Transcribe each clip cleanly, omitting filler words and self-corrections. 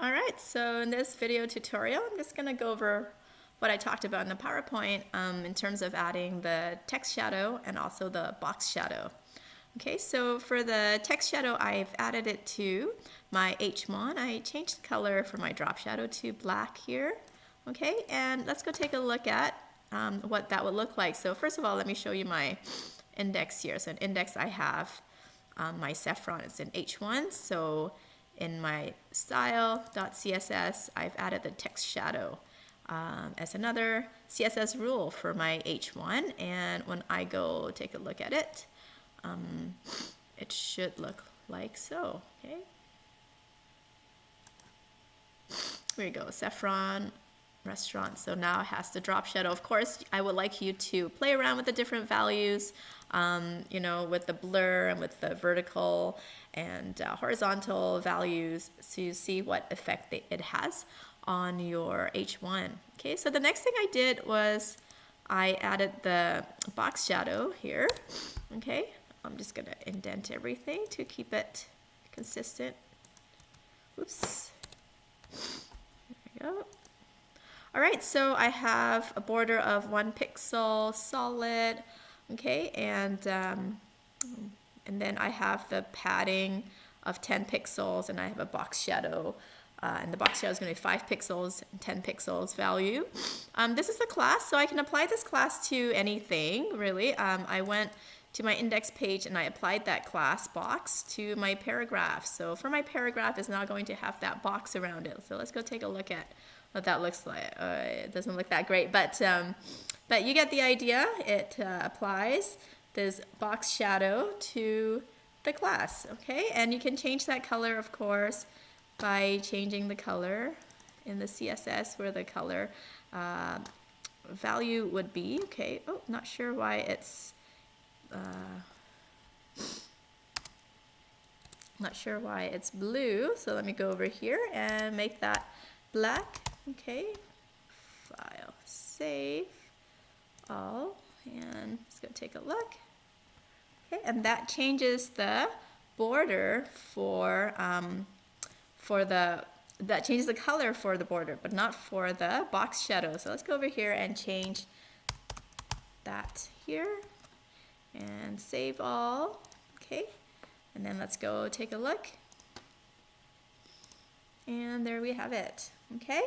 All right, so in this video tutorial, I'm just going to go over what I talked about in the PowerPoint in terms of adding the text shadow and also the box shadow. Okay, so for the text shadow, I've added it to my H1. I changed the color for my drop shadow to black here. Okay, and let's go take a look at what that would look like. So first of all, let me show you my index here. So an index I have my saffron, it's in H1. So in my style.css, I've added the text shadow as another CSS rule for my H1. And when I go take a look at it, it should look like so. Okay. Here you go, saffron restaurant. So now it has the drop shadow. Of course, I would like you to play around with the different values, you know, with the blur and with the vertical and horizontal values to see what effect it has on your H1. Okay, so the next thing I did was I added the box shadow here. Okay, I'm just gonna indent everything to keep it consistent. Oops. There we go. All right, so I have a border of 1 pixel solid, okay, and then I have the padding of 10 pixels, and I have a box shadow, and the box shadow is going to be 5 pixels and 10 pixels value. This is a class, so I can apply this class to anything, really. I went to my index page and I applied that class box to my paragraph. So for my paragraph, it's now going to have that box around it. So let's go take a look at what that looks like. It doesn't look that great, but you get the idea. It applies this box shadow to the class, okay? And you can change that color, of course, by changing the color in the CSS where the color value would be, okay? Oh, not sure why it's not sure why it's blue, so let me go over here and make that black. Okay, file, save all, and let's go take a look. Okay, and that changes the border that changes the color for the border, but not for the box shadow. So let's go over here and change that here and save all. Okay, and then let's go take a look. And there we have it. Okay.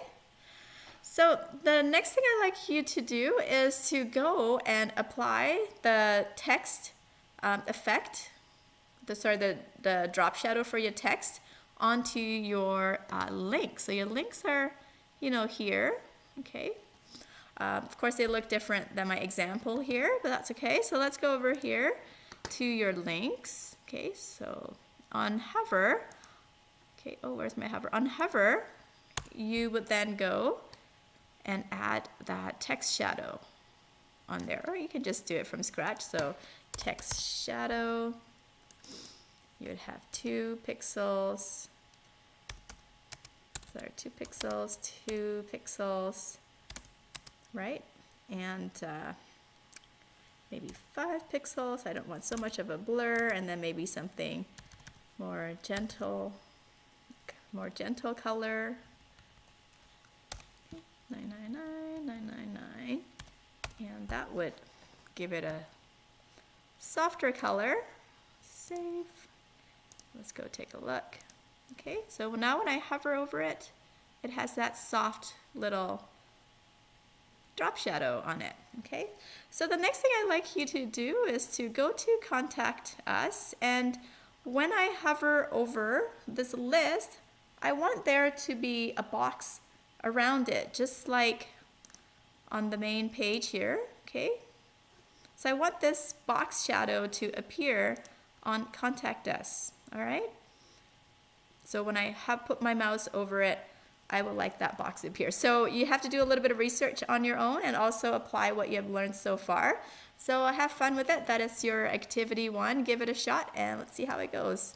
So the next thing I'd like you to do is to go and apply the text effect, the drop shadow for your text onto your links. So your links are, you know, here. Okay. Of course, they look different than my example here, but that's okay. So let's go over here to your links. Okay. So on hover. Okay. Oh, where's my hover? On hover, you would then go and add that text shadow on there, or you can just do it from scratch. So text shadow, you would have 2 pixels, sorry, 2 pixels, 2 pixels, right? And maybe 5 pixels. I don't want so much of a blur, and then maybe something more gentle color. 999, 999, and that would give it a softer color. Save. Let's go take a look. Okay, so now when I hover over it, it has that soft little drop shadow on it. Okay, so the next thing I'd like you to do is to go to Contact Us, and when I hover over this list, I want there to be a box around it, just like on the main page here. Okay, so I want this box shadow to appear on Contact Us. All right, so when I have put my mouse over it, I would like that box to appear. So you have to do a little bit of research on your own and also apply what you have learned so far. So have fun with it. That is your activity 1. Give it a shot and let's see how it goes.